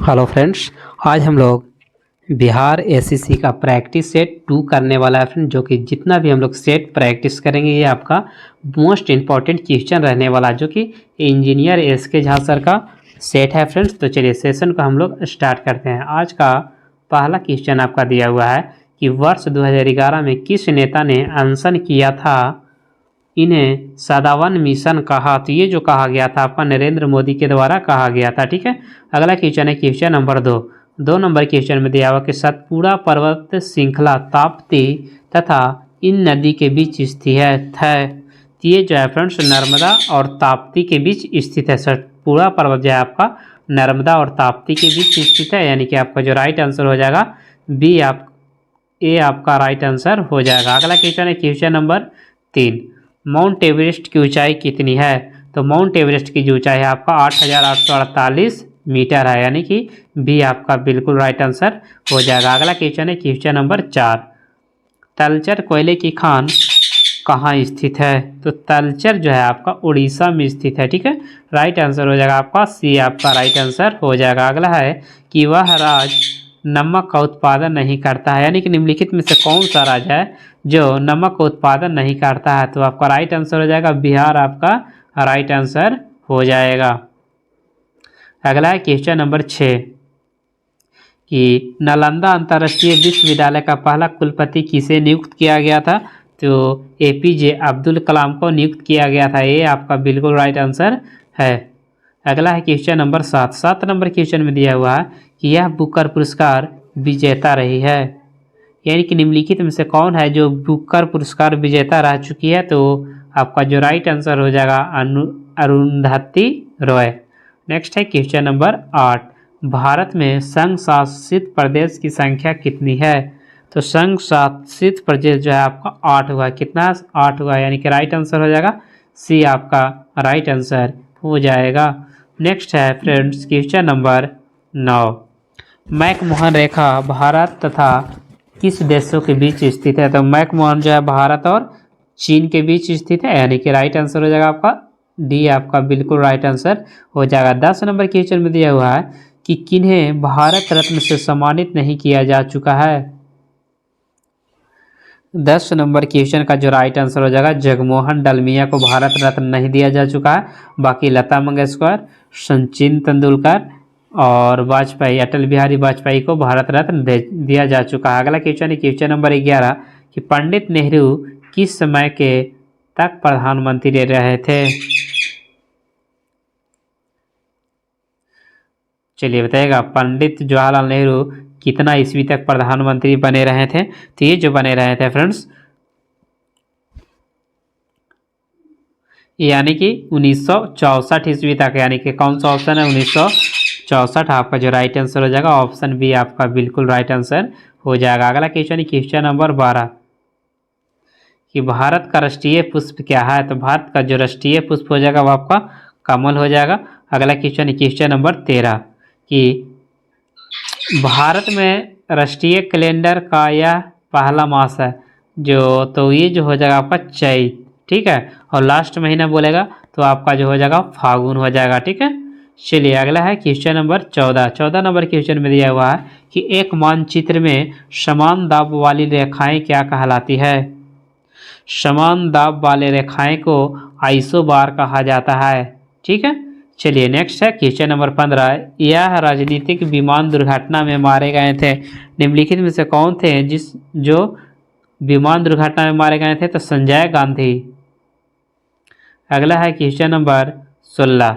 Hello friends, आज हम लोग बिहार एसएससी का प्रैक्टिस सेट 2 करने वाला है फ्रेंड। जो कि जितना भी हम लोग सेट प्रैक्टिस करेंगे ये आपका मोस्ट इम्पॉर्टेंट क्वेश्चन रहने वाला है, जो कि इंजीनियर एसके झा सर का सेट है फ्रेंड्स। तो चलिए सेशन को हम लोग स्टार्ट करते हैं। आज का पहला क्वेश्चन आपका दिया हुआ है कि वर्ष 2011 में किस नेता ने अनशन किया था, इन्हें सदावन मिशन कहा। तो ये जो कहा गया था आपका नरेंद्र मोदी के द्वारा कहा गया था। ठीक है, अगला क्वेश्चन है क्वेश्चन नंबर 2 नंबर क्वेश्चन में दिया हुआ कि सतपुड़ा पर्वत श्रृंखला ताप्ती तथा इन नदी के बीच स्थित है। तो ये जो है फ्रेंड्स नर्मदा और ताप्ती के बीच स्थित है। सतपुड़ा पर्वत जो है आपका नर्मदा और ताप्ती के बीच स्थित है, यानी कि आपका जो राइट आंसर हो जाएगा बी, ए आपका राइट आंसर हो जाएगा। अगला क्वेश्चन है क्वेश्चन नंबर 3, माउंट एवरेस्ट की ऊंचाई कितनी है। तो माउंट एवरेस्ट की जो ऊंचाई है आपका 8,848 मीटर है, यानी कि बी आपका बिल्कुल राइट आंसर हो जाएगा। अगला क्वेश्चन है क्वेश्चन नंबर 4, तलचर कोयले की खान कहाँ स्थित है। तो तलचर जो है आपका उड़ीसा में स्थित है। ठीक है, राइट आंसर हो जाएगा आपका सी, आपका राइट आंसर हो जाएगा। अगला है कि वह राज्य नमक का उत्पादन नहीं करता है, यानी कि निम्नलिखित में से कौन सा राज्य है जो नमक का उत्पादन नहीं करता है। तो आपका राइट आंसर हो जाएगा बिहार, आपका राइट आंसर हो जाएगा। अगला है क्वेश्चन नंबर 6 कि नालंदा अंतर्राष्ट्रीय विश्वविद्यालय का पहला कुलपति किसे नियुक्त किया गया था। तो एपीजे अब्दुल कलाम को नियुक्त किया गया था। ये आपका बिल्कुल राइट आंसर है। अगला है क्वेश्चन नंबर 7 नंबर क्वेश्चन में दिया हुआ है कि यह बुकर पुरस्कार विजेता रही है, यानी कि निम्नलिखित में से कौन है जो बुकर पुरस्कार विजेता रह चुकी है। तो आपका जो राइट आंसर हो जाएगा अरुंधति रॉय। नेक्स्ट है क्वेश्चन नंबर 8, भारत में संघ शासित प्रदेश की संख्या कितनी है। तो संघ शासित प्रदेश जो है आपका 8 हुआ। कितना 8 हुआ, यानी कि राइट आंसर हो जाएगा सी, आपका राइट आंसर हो जाएगा। नेक्स्ट है फ्रेंड्स क्वेश्चन नंबर 9, मैकमोहन रेखा भारत तथा किस देशों के बीच स्थित है। तो मैकमोहन जो है भारत और चीन के बीच स्थित है, यानी कि राइट आंसर हो जाएगा आपका डी, आपका बिल्कुल राइट आंसर हो जाएगा। 10 नंबर क्वेश्चन में दिया हुआ है कि किन्हें भारत रत्न से सम्मानित नहीं किया जा चुका है। 10 नंबर क्वेश्चन का जो राइट आंसर हो जाएगा जगमोहन डालमिया को भारत रत्न नहीं दिया जा चुका है। बाकी लता मंगेशकर, सचिन तेंदुलकर और वाजपेयी, अटल बिहारी वाजपेयी को भारत रत्न दिया जा चुका है। अगला क्वेश्चन है क्वेश्चन नंबर 11 कि पंडित नेहरू किस समय के तक प्रधानमंत्री रहे थे। चलिए बताइएगा, पंडित जवाहरलाल नेहरू कितना ईस्वी तक प्रधानमंत्री बने रहे थे। तो ये जो बने रहे थे फ्रेंड्स, यानी कि 1964 ईस्वी तक, यानी कि कौन सा ऑप्शन है 1964, आपका जो राइट आंसर हो जाएगा ऑप्शन बी, आपका बिल्कुल राइट आंसर हो जाएगा। अगला क्वेश्चन क्वेश्चन नंबर 12 कि भारत का राष्ट्रीय पुष्प क्या है। तो भारत का जो राष्ट्रीय पुष्प हो जाएगा वो आपका कमल हो जाएगा। अगला क्वेश्चन नंबर 13 कि भारत में राष्ट्रीय कैलेंडर का यह पहला मास है जो, तो ये जो हो जाएगा आपका चैत। ठीक है, और लास्ट महीना बोलेगा तो आपका जो हो जाएगा फागुन हो जाएगा। ठीक है, चलिए अगला है क्वेश्चन नंबर 14 नंबर क्वेश्चन में दिया हुआ है कि एक मानचित्र में समान दाब वाली रेखाएं क्या कहलाती है। समान दाब वाले रेखाएं को आइसोबार कहा जाता है। ठीक है, चलिए नेक्स्ट है क्वेश्चन नंबर 15, यह राजनीतिक विमान दुर्घटना में मारे गए थे। निम्नलिखित में से कौन थे जो विमान दुर्घटना में मारे गए थे। तो संजय गांधी। अगला है क्वेश्चन नंबर 16,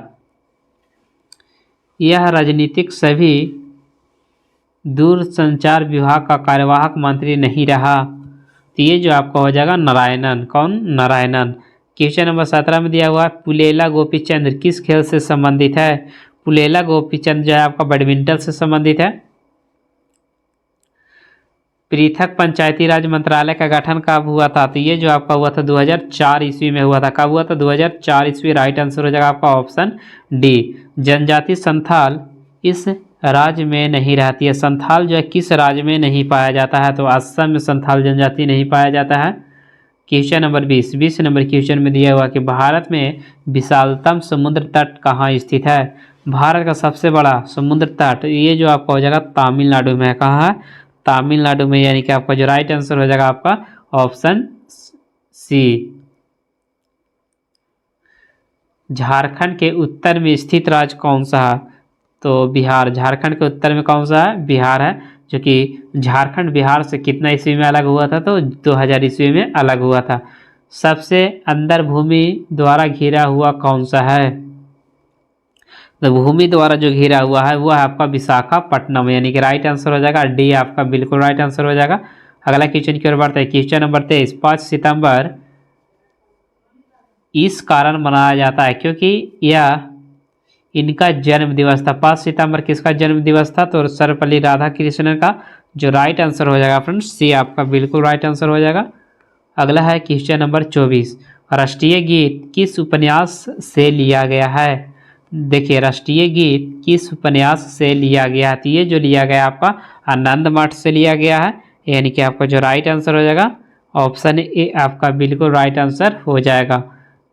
यह राजनीतिक सभी दूरसंचार विभाग का कार्यवाहक मंत्री नहीं रहा। तो ये जो आपका हो जाएगा नारायणन। कौन? नारायणन। क्वेश्चन नंबर 17 में दिया हुआ है पुलेला गोपीचंद किस खेल से संबंधित है। पुलेला गोपीचंद जो है आपका बैडमिंटन से संबंधित है। पृथक पंचायती राज मंत्रालय का गठन कब हुआ था। तो ये जो आपका हुआ था 2004 ईस्वी में हुआ था। कब हुआ था? 2004 ईस्वी। राइट आंसर हो जाएगा आपका ऑप्शन डी। जनजाति संथाल इस राज्य में नहीं रहती है। संथाल जो है किस राज्य में नहीं पाया जाता है। तो असम में संथाल जनजाति नहीं पाया जाता है। क्वेश्चन नंबर 20 नंबर क्वेश्चन में दिया हुआ कि भारत में विशालतम समुद्र तट कहाँ स्थित है। भारत का सबसे बड़ा समुद्र तट, ये जो आपका हो जाएगा तमिलनाडु में। कहाँ है? तमिलनाडु में, यानी कि आपका जो राइट आंसर हो जाएगा आपका ऑप्शन सी। झारखंड के उत्तर में स्थित राज्य कौन सा है? तो बिहार। झारखंड के उत्तर में कौन सा है? बिहार है। जो कि झारखंड बिहार से कितना ईस्वी में अलग हुआ था? तो 2000 ईस्वी में अलग हुआ था। सबसे अंदर भूमि द्वारा घिरा हुआ कौन सा है? तो भूमि द्वारा जो घिरा हुआ है वो है आपका विशाखापट्टनम, यानी कि राइट आंसर हो जाएगा डी, आपका बिल्कुल राइट आंसर हो जाएगा। अगला क्वेश्चन की ओर बढ़ते हैं। Question number 23। 5 सितंबर इस कारण मनाया जाता है क्योंकि यह इनका जन्म दिवस था। 5 सितंबर किसका जन्म दिवस था? तो सर्वपल्ली राधाकृष्णन का। जो राइट आंसर हो जाएगा फ्रेंड्स सी, आपका बिल्कुल राइट आंसर हो जाएगा। अगला है क्वेश्चन नंबर 24। राष्ट्रीय गीत किस उपन्यास से लिया गया है? देखिए, राष्ट्रीय गीत किस उपन्यास से लिया गया है? तो ये जो लिया गया आपका आनंद मठ से लिया गया है, यानी कि आपका जो राइट आंसर हो जाएगा ऑप्शन ए, आपका बिल्कुल राइट आंसर हो जाएगा।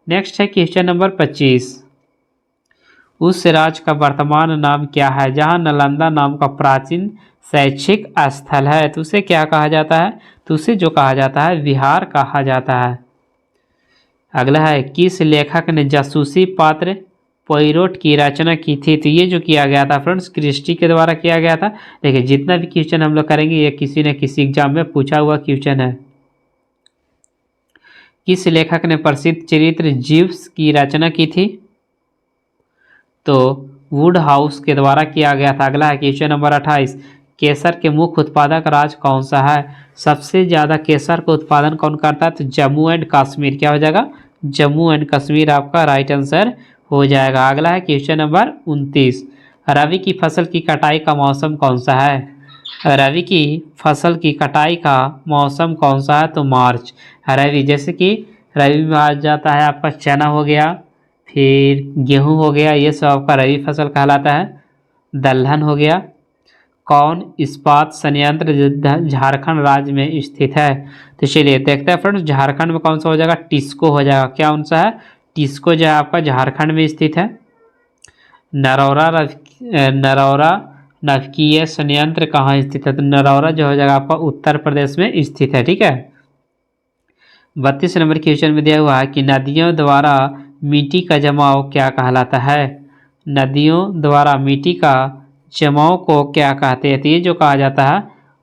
नेक्स्ट है क्वेश्चन नंबर 25। उस राज्य का वर्तमान नाम क्या है जहां नालंदा नाम का प्राचीन शैक्षिक स्थल है? तो उसे क्या कहा जाता है? तो उसे जो कहा जाता है बिहार कहा जाता है। अगला है किस लेखक ने जासूसी पात्र पोइरोट की रचना की थी? तो ये जो किया गया था फ्रेंड्स क्रिस्टी के द्वारा किया गया था। देखिए, जितना भी क्वेश्चन हम लोग करेंगे ये किसी न किसी एग्जाम में पूछा हुआ क्वेश्चन है। किस लेखक ने प्रसिद्ध चरित्र जीव्स की रचना की थी? तो वुड हाउस के द्वारा किया गया था। अगला है क्वेश्चन नंबर 28। केसर के मुख्य उत्पादक राज्य कौन सा है? सबसे ज्यादा केसर का उत्पादन कौन करता है? तो जम्मू एंड कश्मीर। क्या हो जाएगा? जम्मू एंड कश्मीर आपका राइट आंसर हो जाएगा। अगला है क्वेश्चन नंबर 29। रबी की फसल की कटाई का मौसम कौन सा है? रबी की फसल की कटाई का मौसम कौन सा है? तो मार्च। रबी, जैसे कि रबी में आ जाता है आपका चना हो गया, फिर गेहूं हो गया, ये सब आपका रबी फसल कहलाता है। दलहन हो गया। कौन इस्पात संयंत्र झारखंड राज्य में स्थित है? तो चलिए देखते हैं फ्रेंड्स, झारखंड में कौन सा हो जाएगा? टिस्को हो जाएगा। क्या कौन सा है? टिस्को जो है आपका झारखंड में स्थित है। नरौरा नवकीय संयंत्र कहाँ स्थित है? तो नरौरा जो हो जाएगा आपका उत्तर प्रदेश में स्थित है। ठीक है। 32 नंबर क्वेश्चन में दिया हुआ है कि नदियों द्वारा मिट्टी का जमाव क्या कहलाता है? नदियों द्वारा मिट्टी का जमाव को क्या कहते हैं? तो ये जो कहा जाता है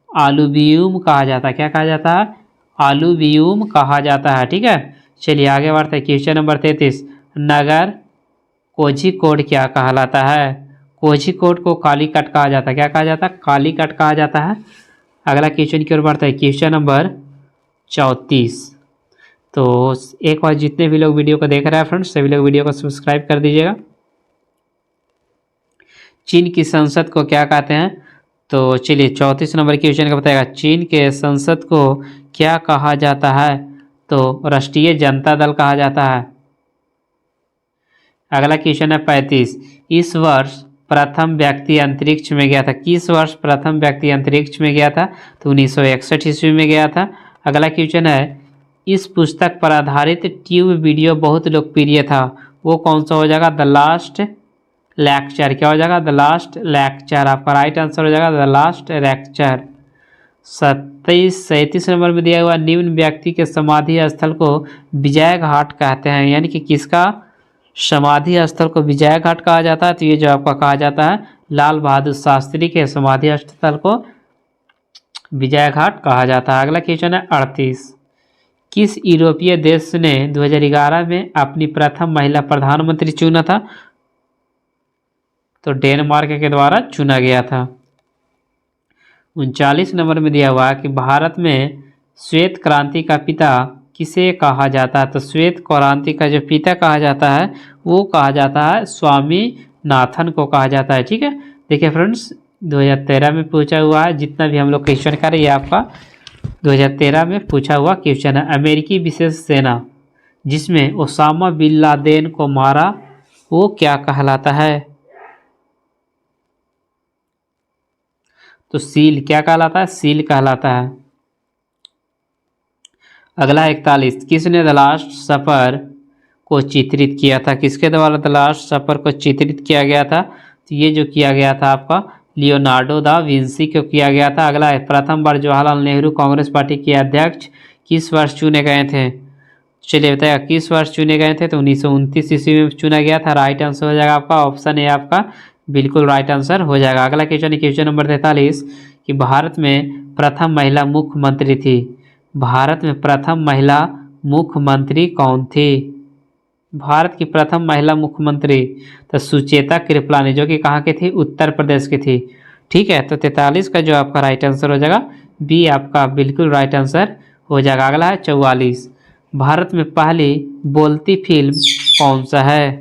आलुवियम कहा जाता है। क्या कहा जाता है? आलुवियम कहा जाता है। ठीक है। चलिए आगे बढ़ते हैं। Question number 33। नगर कोझिकोड क्या कहलाता है? कोझिकोड को कालीकट कहा जाता है। क्या कहा जाता है? कालीकट कहा जाता है। अगला क्वेश्चन की ओर बढ़ता है। Question number 34। तो एक बार जितने भी लोग वीडियो को देख रहे हैं फ्रेंड्स, सभी लोग वीडियो को सब्सक्राइब कर दीजिएगा। चीन की संसद को क्या कहते हैं? तो चलिए 34 नंबर क्वेश्चन का बताएगा। चीन के संसद को क्या कहा जाता है? तो राष्ट्रीय जनता दल कहा जाता है। अगला क्वेश्चन है 35। इस वर्ष प्रथम व्यक्ति अंतरिक्ष में गया था। किस वर्ष प्रथम व्यक्ति अंतरिक्ष में गया था? तो 1961 ईस्वी में गया था। अगला क्वेश्चन है इस पुस्तक पर आधारित ट्यूब वीडियो बहुत लोकप्रिय था, वो कौन सा हो जाएगा? The last lecture. क्या हो जाएगा? The last lecture. आपका राइट आंसर हो जाएगा द लास्ट लेक्चर। 37 नंबर में दिया हुआ निम्न व्यक्ति के समाधि स्थल को विजय घाट कहते हैं, यानी कि किसका समाधि स्थल को विजय घाट कहा जाता है? तो ये जो आपका कहा जाता है लाल बहादुर शास्त्री के समाधि स्थल को विजय घाट कहा जाता है। अगला क्वेश्चन है 38। किस यूरोपीय देश ने 2011 में अपनी प्रथम महिला प्रधानमंत्री चुना था? तो डेनमार्क के द्वारा चुना गया था। 39 नंबर में दिया हुआ कि भारत में श्वेत क्रांति का पिता किसे कहा जाता है? तो श्वेत क्रांति का जो पिता कहा जाता है वो कहा जाता है स्वामीनाथन को कहा जाता है। ठीक है। देखिए फ्रेंड्स, 2013 में पूछा हुआ है। जितना भी हम लोग क्वेश्चन करें ये आपका 2013 में पूछा हुआ क्वेश्चन है। अमेरिकी विशेष सेना जिसमें ओसामा बिन लादेन को मारा वो क्या कहलाता है? तो सील। क्या कहलाता है? सील कहलाता है। अगला 41। किसने द लास्ट सफर को चित्रित किया था? किसके द्वारा द लास्ट सपर को चित्रित किया गया था? तो ये जो किया गया था आपका लियोनार्डो दा विंसी को किया गया था। अगला है, प्रथम बार जवाहरलाल नेहरू कांग्रेस पार्टी के अध्यक्ष किस वर्ष चुने गए थे? चलिए बताइएगा, किस वर्ष चुने गए थे? तो 1929 ईस्वी में चुना गया था। राइट आंसर हो जाएगा आपका ऑप्शन ए, आपका बिल्कुल राइट आंसर हो जाएगा। अगला क्वेश्चन है क्वेश्चन नंबर 43 कि भारत में प्रथम महिला मुख्यमंत्री थी। भारत में प्रथम महिला मुख्यमंत्री कौन थी? भारत की प्रथम महिला मुख्यमंत्री तो सुचेता कृपलानी, जो कि कहाँ की थी? उत्तर प्रदेश की थी। ठीक है, तो 43 का जो आपका राइट आंसर हो जाएगा बी, आपका बिल्कुल राइट आंसर हो जाएगा। अगला है 44, भारत में पहली बोलती फिल्म कौन सा है?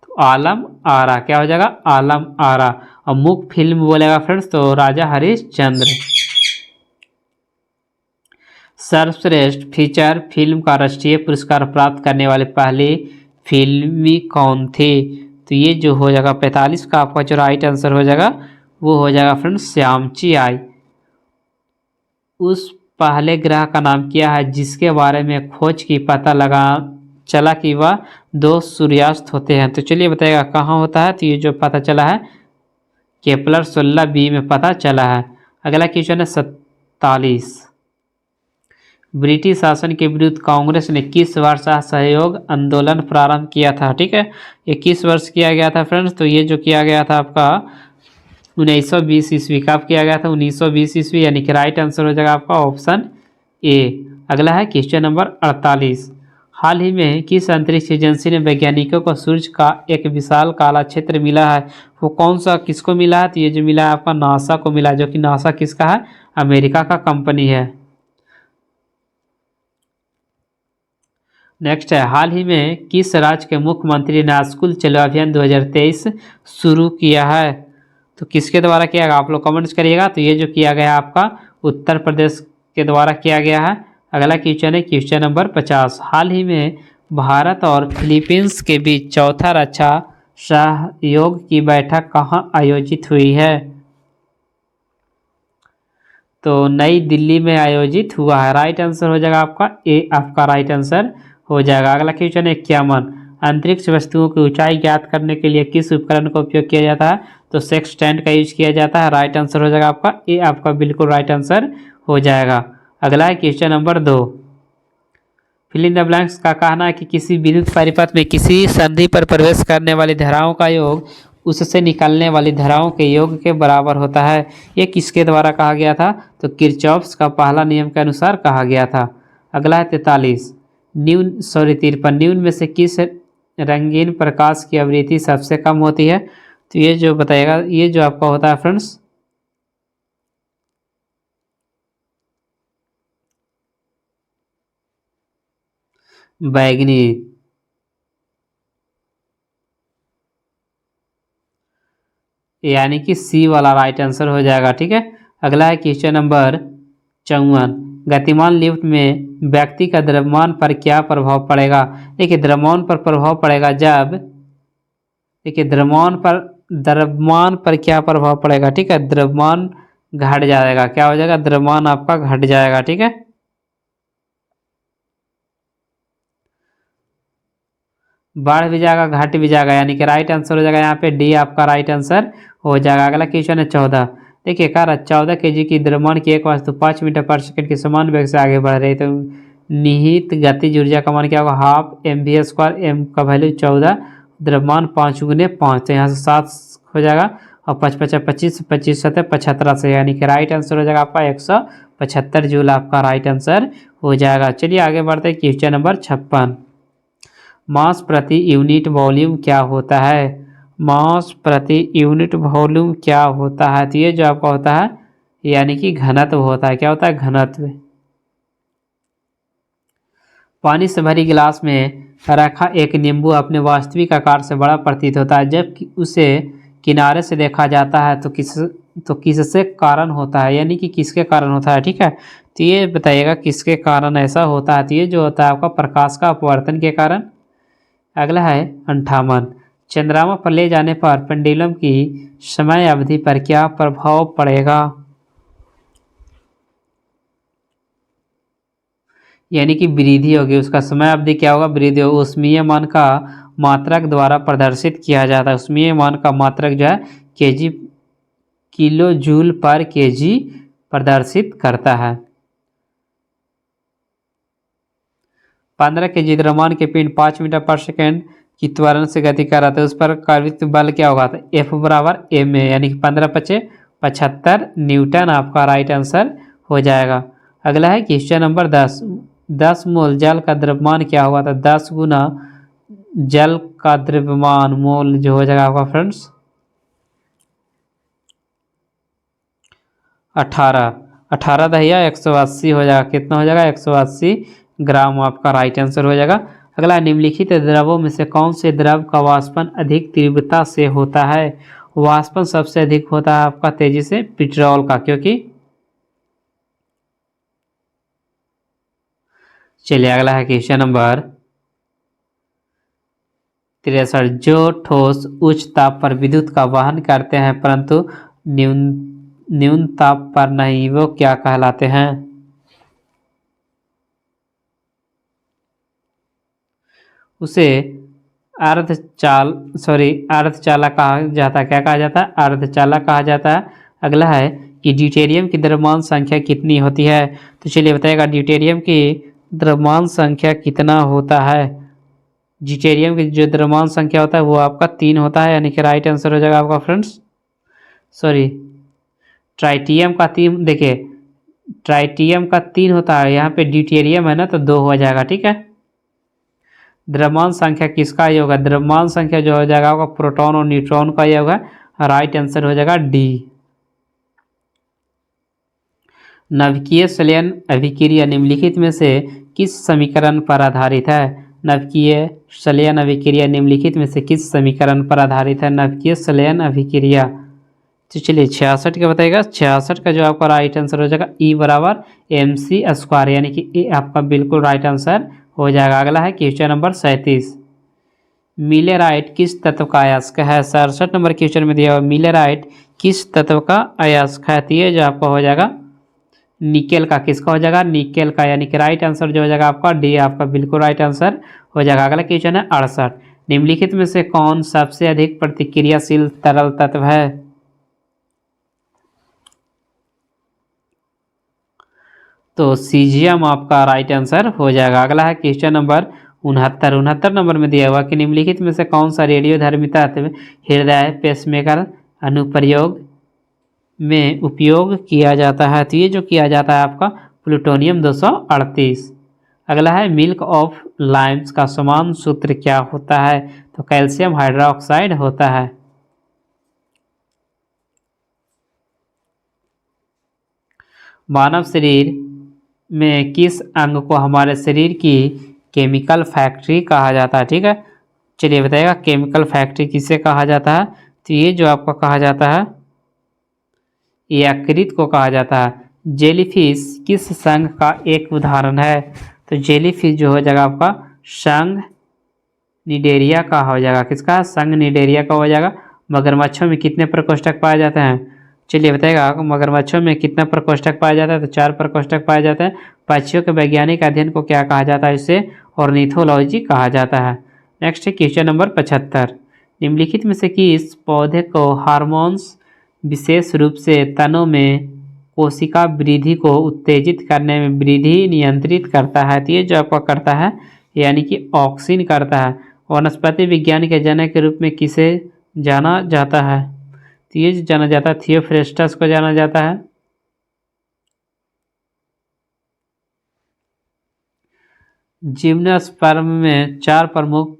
तो आलम आरा, क्या हो जाएगा? आलम आरा। और मुख्य फिल्म बोलेगा फ्रेंड्स तो राजा हरिश्चंद्र। सर्वश्रेष्ठ फीचर फिल्म का राष्ट्रीय पुरस्कार प्राप्त करने वाली पहली फिल्मी कौन थी? तो ये जो हो जाएगा 45 का आपका जो राइट आंसर हो जाएगा वो हो जाएगा फ्रेंड्स श्यामची आई। उस पहले ग्रह का नाम क्या है जिसके बारे में खोज की पता लगा चला कि वह दो सूर्यास्त होते हैं? तो चलिए बताइएगा कहाँ होता है? तो ये जो पता चला है केपलर 16b में पता चला है। अगला क्वेश्चन है 47, ब्रिटिश शासन के विरुद्ध कांग्रेस ने किस वर्ष असहयोग आंदोलन प्रारंभ किया था? ठीक है, ये किस वर्ष किया गया था फ्रेंड्स? तो ये जो किया गया था आपका 1920 ईस्वी। कब किया गया था? 1920 ईस्वी, यानी कि राइट आंसर हो जाएगा आपका ऑप्शन ए। अगला है क्वेश्चन नंबर 48, हाल ही में किस अंतरिक्ष एजेंसी ने वैज्ञानिकों को सूर्य का एक विशाल काला क्षेत्र मिला है? वो कौन सा, किसको मिला है? तो ये जो मिला है आपका नासा को मिला है, जो कि नासा किसका है? अमेरिका का कंपनी है। नेक्स्ट है, हाल ही में किस राज्य के मुख्यमंत्री ने स्कूल चलो अभियान 2023 शुरू किया है? तो किसके द्वारा किया गया? आप लोग कमेंट्स करिएगा। तो ये जो किया गया आपका उत्तर प्रदेश के द्वारा किया गया है। अगला क्वेश्चन है क्वेश्चन नंबर 50, हाल ही में भारत और फिलीपींस के बीच चौथा रक्षा सहयोग की बैठक कहाँ आयोजित हुई है? तो नई दिल्ली में आयोजित हुआ है। राइट आंसर हो जाएगा आपका ए, आपका राइट आंसर हो जाएगा। अगला क्वेश्चन है 51, अंतरिक्ष वस्तुओं की ऊंचाई ज्ञात करने के लिए किस उपकरण का उपयोग किया जाता है? तो सेक्सटेंट का यूज किया जाता है। राइट आंसर हो जाएगा आपका ए, आपका बिल्कुल राइट आंसर हो जाएगा। अगला है question number 2, fill in the blanks का कहना है कि किसी विद्युत परिपथ में किसी संधि पर प्रवेश करने वाली धाराओं का योग उससे निकलने वाली धाराओं के योग के बराबर होता है। ये किसके द्वारा कहा गया था? तो किरचॉफ्स का पहला नियम के अनुसार कहा गया था। अगला है 43, 53, न्यून में से किस रंगीन प्रकाश की आवृत्ति सबसे कम होती है? तो ये जो बताएगा, ये जो आपका होता है फ्रेंड्स बैगनी, यानी कि सी वाला राइट आंसर हो जाएगा। ठीक है, अगला है क्वेश्चन नंबर 54, गतिमान लिफ्ट में व्यक्ति का द्रव्यमान पर क्या प्रभाव पड़ेगा? देखिए द्रव्यमान पर प्रभाव पड़ेगा जब, देखिए द्रव्यमान पर क्या प्रभाव पड़ेगा? ठीक है, द्रव्यमान घट जाएगा। क्या हो जाएगा? द्रव्यमान आपका घट जाएगा। ठीक है, बढ़ भी जाएगा घट भी जाएगा, यानी कि राइट आंसर हो जाएगा यहाँ पे डी, आपका राइट आंसर हो जाएगा। अगला क्वेश्चन है 14, देखिए कह रहा 14 kg की द्रव्यमान की एक वस्तु 5 मीटर पर सेकंड के समान वेग से आगे बढ़ रही है, तो निहित गतिज ऊर्जा का मान क्या होगा? हाफ mv², m का वैल्यू 14, द्रव्यमान 5 गुने 5, तो यहाँ से 7 हो जाएगा और 5 5 25, 25 7 75 से, यानी कि राइट आंसर हो जाएगा आपका 175 जूल, आपका राइट आंसर हो जाएगा। चलिए आगे बढ़ते हैं क्वेश्चन नंबर 56, मास प्रति यूनिट वॉल्यूम क्या होता है? मास प्रति यूनिट वॉल्यूम क्या होता है? तो ये जो आपका होता है यानी कि घनत्व होता है। क्या होता है? घनत्व। पानी से भरी गिलास में रखा एक नींबू अपने वास्तविक आकार से बड़ा प्रतीत होता है, जबकि उसे किनारे से देखा जाता है तो किससे कारण होता है, यानी कि किसके कारण होता है? ठीक है, तो ये बताइएगा किसके कारण ऐसा होता है? तो ये जो होता है आपका प्रकाश का अपवर्तन के कारण। अगला है 58, चंद्रमा पर ले जाने पर पेंडुलम की समय अवधि पर क्या प्रभाव पड़ेगा? यानी कि वृद्धि होगी, उसका समय अवधि क्या होगा, वृद्धि होगा। ऊष्मीय मान का मात्रक द्वारा प्रदर्शित किया जाता है। ऊष्मीय मान का मात्रक जो है केजी किलो जूल पर केजी प्रदर्शित करता है। 15 केजी द्रव्यमान के पिंड 5 मीटर पर सेकेंड की त्वरण से गति कर रहा था, उस पर कार्य बल क्या होगा, तो F बराबर m है, यानी कि 15 पचे 75 न्यूटन आपका राइट आंसर हो जाएगा। अगला है क्वेश्चन नंबर 10। 10 मोल जल का द्रव्यमान क्या होगा, तो 10 गुना जल का द्रव्यमान मोल जो हो जाएगा आपका फ्रेंड्स 18 दहिया 180 हो जाएगा। कितना हो जाएगा, 180 ग्राम आपका राइट आंसर हो जाएगा। अगला, निम्नलिखित द्रवों में से कौन से द्रव का वाष्पन अधिक तीव्रता से होता है। वाष्पन सबसे अधिक होता है आपका तेजी से पेट्रोल का, क्योंकि चलिए अगला है क्वेश्चन नंबर 63। जो ठोस उच्च ताप पर विद्युत का वहन करते हैं परंतु न्यून ताप पर नहीं, वो क्या कहलाते हैं। उसे अर्धचालक कहा जाता है। क्या कहा जाता है, अर्धचालक कहा जाता है। अगला है कि ड्यूटेरियम की द्रव्यमान संख्या कितनी होती है, तो चलिए बताएगा ड्यूटेरियम की द्रव्यमान संख्या कितना होता है। ड्यूटेरियम की जो द्रव्यमान संख्या होता है वो आपका 3 होता है, यानी कि राइट आंसर हो जाएगा आपका फ्रेंड्स। सॉरी, ट्राइटियम का 3, देखिए ट्राइटियम का 3 होता है, यहाँ पे ड्यूटेरियम है ना तो 2 हो जाएगा, ठीक है। द्रव्यमान संख्या किसका योग है, द्रव्यमान संख्या जो हो जाएगा आपका प्रोटॉन और न्यूट्रॉन का योग है, राइट आंसर हो जाएगा डी। नाभिकीय संलयन अभिक्रिया निम्नलिखित में से किस समीकरण पर आधारित है। नाभिकीय संलयन अभिक्रिया निम्नलिखित में से किस समीकरण पर आधारित है। नाभिकीय संलयन अभिक्रिया, तो चलिए 66 का बताएगा। 66 का जो आपका राइट आंसर हो जाएगा E बराबर mc², यानी कि ए आपका बिल्कुल राइट आंसर हो जाएगा। अगला है क्वेश्चन नंबर 37। मिलेराइट किस तत्व का अयस्क है। 67 नंबर क्वेश्चन में दिया हुआ मिलेराइट किस तत्व का अयस्क है, तो ये जो आपका हो जाएगा निकेल का। किसका हो जाएगा, निकेल का, यानी कि राइट आंसर जो हो जाएगा आपका डी, आपका बिल्कुल राइट आंसर हो जाएगा। अगला क्वेश्चन है 68। निम्नलिखित में से कौन सबसे अधिक प्रतिक्रियाशील तरल तत्व है। तो सीजियम आपका राइट आंसर हो जाएगा। अगला है क्वेश्चन नंबर 69। 69 नंबर में दिया हुआ कि निम्नलिखित में से कौन सा रेडियोधर्मी तत्व हृदय पेसमेकर अनुप्रयोग में उपयोग किया जाता है, तो ये जो किया जाता है आपका प्लूटोनियम 238। अगला है मिल्क ऑफ लाइम्स का समान सूत्र क्या होता है, तो कैल्शियम हाइड्रोक्साइड होता है। मानव शरीर में किस अंग को हमारे शरीर की केमिकल फैक्ट्री कहा जाता है, ठीक है। चलिए बताइएगा केमिकल फैक्ट्री किसे कहा जाता है, तो ये जो आपका कहा जाता है यकृत को कहा जाता है। जेलीफिश किस संघ का एक उदाहरण है, तो जेलीफिश जो हो जाएगा आपका संघ निडेरिया का हो जाएगा। किसका, संघ निडेरिया का हो जाएगा। मगरमच्छों में कितने प्रकोष्ठक पाए जाते हैं, चलिए बताएगा मगरमच्छों में कितना प्रकोष्ठक पाया जाता है, तो 4 प्रकोष्ठक पाए जाते हैं। पक्षियों के वैज्ञानिक अध्ययन को क्या कहा जाता है, इसे ऑर्निथोलॉजी कहा जाता है। नेक्स्ट है क्वेश्चन नंबर 75। निम्नलिखित में से किस पौधे को हार्मोन्स विशेष रूप से तनों में कोशिका वृद्धि को उत्तेजित करने में वृद्धि नियंत्रित करता है, तो ये जो आपका करता है यानी कि ऑक्सिन करता है। वनस्पति विज्ञान के जनक के रूप में किसे जाना जाता है, तो ये जाना जाता है थियोफ्रेस्टस को जाना जाता है। जिम्नोस्पर्म में 4 प्रमुख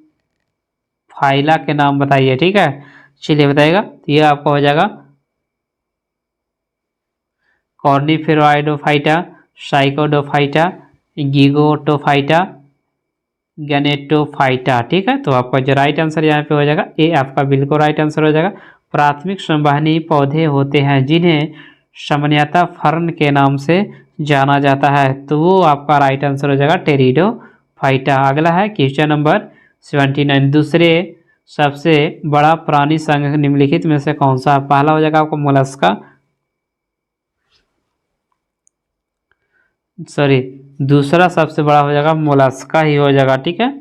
फाइला के नाम बताइए, ठीक है। चलिए बताइएगा, तो ये आपका हो जाएगा कॉर्निफेरॉइडोफाइटा, साइकोडोफाइटा, गिगोटोफाइटा, गैनेटोफाइटा, ठीक है। तो आपका जो राइट आंसर यहाँ पे हो जाएगा ए, आपका बिल्कुल राइट आंसर हो जाएगा। प्राथमिक संवहनी पौधे होते हैं जिन्हें सामान्यतः फर्न के नाम से जाना जाता है, तो वो आपका राइट आंसर हो जाएगा टेरिडोफाइटा। अगला है क्वेश्चन नंबर 79। दूसरे सबसे बड़ा प्राणी संघ निम्नलिखित में से कौन सा, पहला हो जाएगा आपको मोलस्का, सॉरी, दूसरा सबसे बड़ा हो जाएगा मोलस्का ही हो जाएगा, ठीक है।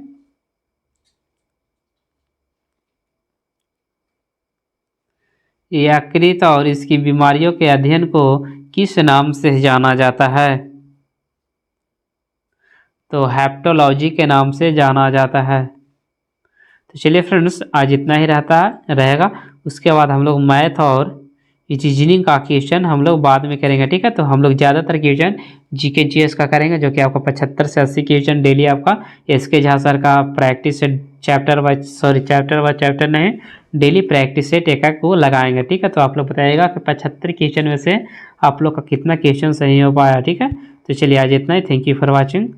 यकृत और इसकी बीमारियों के अध्ययन को किस नाम से जाना जाता है? तो हेप्टोलॉजी के नाम से जाना जाता है। तो चलिए फ्रेंड्स, आज इतना ही रहेगा। उसके बाद हम लोग मैथ और रीजनिंग का क्वेश्चन हम लोग बाद में करेंगे, ठीक है। तो हम लोग ज़्यादातर क्वेश्चन जीके जीएस का करेंगे, जो कि आपका 75 से 80 क्वेश्चन डेली आपका एसके झा सर का प्रैक्टिस से चैप्टर बाय चैप्टर नहीं, डेली प्रैक्टिस सेट एक एक को लगाएंगे, ठीक है। तो आप लोग बताइएगा कि 75 क्वेश्चन में से आप लोग का कितना क्वेश्चन सही हो पाया, ठीक है। तो चलिए आज इतना ही। Thank you for watching.